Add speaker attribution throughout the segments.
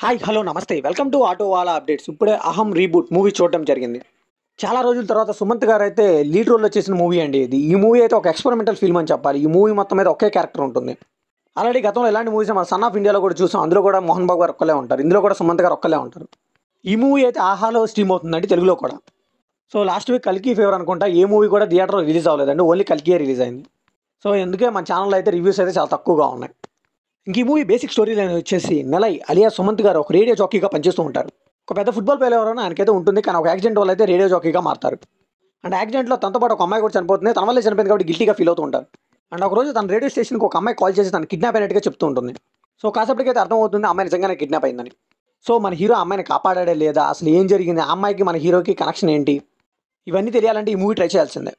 Speaker 1: Hi hello నమస్తే welcome to auto wala updates. ఇప్పుడే అహం రీబూట్ మూవీ చూడడం జరిగింది. చాలా రోజుల తర్వాత సుమంత్ గారు అయితే లీడ్ రోల్లో చేసిన మూవీ అండి ఇది. ఈ మూవీ అయితే ఒక ఎక్స్పెరిమెంటల్ ఫిల్మ్ అని చెప్పాలి. ఈ మూవీ మొత్తం మీద ఒకే క్యారెక్టర్ ఉంటుంది. ఆల్రెడీ గతంలో ఇలాంటి మూవీస్ మన సన్ ఆఫ్ ఇండియాలో కూడా చూసాం. అందులో కూడా మోహన్ బాబు గారు ఒక్కలే ఉంటారు. ఇందులో కూడా సుమంత్ గారు ఒక్కలే ఉంటారు. ఈ మూవీ అయితే ఆహాలో స్ట్రీమ్ అవుతుందండి తెలుగులో కూడా. సో లాస్ట్ వీక్ కల్కి ఫేవర్ అనుకుంటా ఏ మూవీ కూడా థియేటర్లో రిలీజ్ అవ్వలేదండి, ఓన్లీ కల్కియే రిలీజ్ అయింది. సో ఎందుకే మన ఛానల్లో అయితే రివ్యూస్ అయితే చాలా తక్కువగా ఉన్నాయి. ఇంక ఈ మూవీ బేసిక్ స్టోరీ లైన్ వచ్చేసి నెలై అలియా సుమంత్ గారు ఒక రేడియో జాకీగా పనిచేస్తూ ఉంటారు. ఒక పెద్ద ఫుట్బాల్ ప్లేయర్ ఎవరైనా ఆయనకైతే ఉంటుంది, కానీ ఒక యాక్సిడెంట్ వల్ల అయితే రేడియో జాకీగా మారుతారు. అండ్ యాక్సిడెంట్లో తనతో పాటు ఒక అమ్మాయి కూడా చనిపోతుంది. తన వల్లే చనిపోయింది కాబట్టి గిల్టీగా ఫీల్ అవుతూ ఉంటారు. అండ్ ఒక రోజు తన రేడియో స్టేషన్కి ఒక అమ్మాయి కాల్ చేసి తను కిడ్నాప్ అయినట్టుగా చెప్తూ ఉంటుంది. సో కాసేపటికైతే అర్థమవుతుంది అమ్మాయి నిజంగానే కిడ్నాప్ అయిందని. సో మన హీరో అమ్మాయిని కాపాడాడే లేదా, అసలు ఏం జరిగింది, ఆ అమ్మాయికి మన హీరోకి కనెక్షన్ ఏంటి, ఇవన్నీ తెలియాలంటే ఈ మూవీ ట్రై చేయాల్సిందే.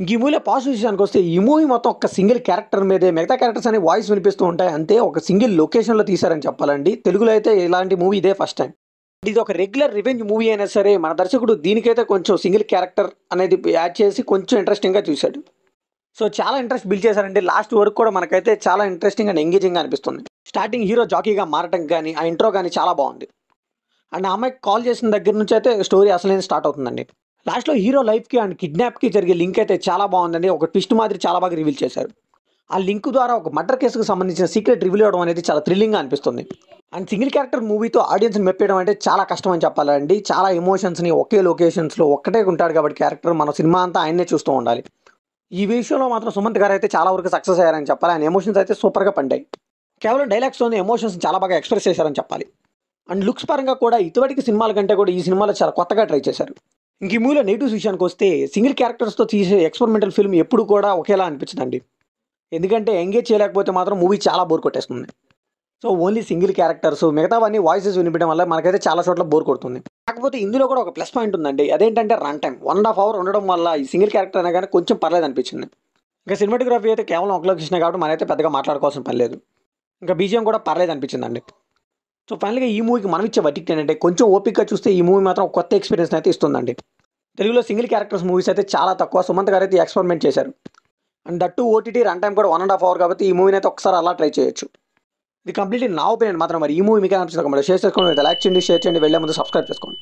Speaker 1: ఇంక ఈ మూవీలో పాజిటివ్ విషయానికి వస్తే ఈ మూవీ మొత్తం ఒక సింగిల్ క్యారెక్టర్ మీదే, మిగతా క్యారెక్టర్స్ అనే వాయిస్ వినిపిస్తూ ఉంటాయి అంతే. ఒక సింగిల్ లొకేషన్లో తీశారని చెప్పాలండి. తెలుగులో అయితే ఇలాంటి మూవీ ఇదే ఫస్ట్ టైం. ఇది ఒక రెగ్యులర్ రివెంజ్ మూవీ అయినా సరే మన దర్శకుడు దీనికైతే కొంచెం సింగిల్ క్యారెక్టర్ అనేది యాడ్ చేసి కొంచెం ఇంట్రెస్టింగ్గా చూశాడు. సో చాలా ఇంట్రెస్ట్ బిల్డ్ చేశారండి. లాస్ట్ వరకు కూడా మనకైతే చాలా ఇంట్రెస్టింగ్ అండ్ ఎంగేజింగ్గా అనిపిస్తుంది. స్టార్టింగ్ హీరో జాకీగా మారటం కానీ, ఆ ఇంట్రో కానీ చాలా బాగుంది. అండ్ ఆ అమ్మాయికి కాల్ చేసిన దగ్గర నుంచి అయితే స్టోరీ అసలైన స్టార్ట్ అవుతుందండి. లాస్ట్లో హీరో లైఫ్కి అండ్ కిడ్నాప్కి జరిగే లింక్ అయితే చాలా బాగుందండి. ఒక ట్విస్ట్ మాదిరి చాలా బాగా రివీల్ చేశారు. ఆ లింక్ ద్వారా ఒక మర్డర్ కేసుకు సంబంధించిన సీక్రెట్ రివీల్ అవ్వడం అనేది చాలా థ్రిల్లింగ్గా అనిపిస్తుంది. అండ్ సింగిల్ క్యారెక్టర్ మూవీతో ఆడియన్స్ని మెప్పేయడం అంటే చాలా కష్టం అని చెప్పాలండి. చాలా ఎమోషన్స్ని ఒకే లొకేషన్స్లో ఒక్కటే ఉంటాడు కాబట్టి క్యారెక్టర్ మన సినిమా అంతా ఆయన్నే చూస్తూ ఉండాలి. ఈ విషయంలో మాత్రం సుమంత్ గారు అయితే చాలా వరకు సక్సెస్ అయ్యారని చెప్పాలి. ఆయన ఎమోషన్స్ అయితే సూపర్గా పండాయి. కేవలం డైలాగ్స్తోనే ఎమోషన్స్ చాలా బాగా ఎక్స్ప్రెస్ చేశారని చెప్పాలి. అండ్ లుక్స్ పరంగా కూడా ఇటువటికి సినిమాల కంటే కూడా ఈ సినిమాలో చాలా కొత్తగా ట్రై చేశారు. ఇంక ఈ మూవీలో నెగిటివ్స్ విషయానికి వస్తే సింగిల్ క్యారెక్టర్స్తో తీసే ఎక్స్పెరిమెంటల్ ఫిల్మ్ ఎప్పుడు కూడా ఒకేలా అనిపించదండి. ఎందుకంటే ఎంగేజ్ చేయలేకపోతే మాత్రం మూవీ చాలా బోర్ కొట్టేస్తుంది. సో ఓన్లీ సింగిల్ క్యారెక్టర్స్, మిగతావన్నీ వాయిసెస్ వినిపించడం వల్ల మనకైతే చాలా చోట్ల బోర్ కొడుతుంది. కాకపోతే ఇందులో కూడా ఒక ప్లస్ పాయింట్ ఉందండి. అదేంటంటే రన్ టైం 1.5 hours ఉండడం వల్ల ఈ సింగిల్ క్యారెక్టర్ అయినా కానీ కొంచెం పర్లేదు అనిపించింది. ఇంకా సినిమాటోగ్రఫీ అయితే కేవలం ఒక లొకేషన్ కాబట్టి మనైతే పెద్దగా మాట్లాడుకోవాల్సిన పని లేదు. ఇంకా బీజిఎం కూడా పర్లేదు అనిపించిందండి. సో ఫైనల్గా ఈ మూవీకి మనం ఇచ్చే వర్డిక్ట్ ఏంటంటే కొంచెం ఓపికగా చూస్తే ఈ మూవీ మాత్రం ఒక కొత్త ఎక్స్పీరియన్స్ అయితే ఇస్తుందండి. తెలుగులో సింగిల్ క్యారెక్టర్స్ మూవీస్ అయితే చాలా తక్కువ. సుమంత్ గారు అయితే ఎక్స్పెరిమెంట్ చేశారు. And that OTT run time కూడా 1.5 hours కాబట్టి ఈ మూవీని అయితే ఒకసారి అలా ట్రై చేయొచ్చు. ఇది కంప్లీట్లీ నా ఒపీనియన్ మాత్రం. మరి ఈ మూవీ మీకు అనిపిస్తుంది షేర్ చేసుకోండి, లైక్ చేయండి, షేర్ చేయండి, వెళ్ళే ముందు సబ్స్క్రైబ్ చేసుకోండి.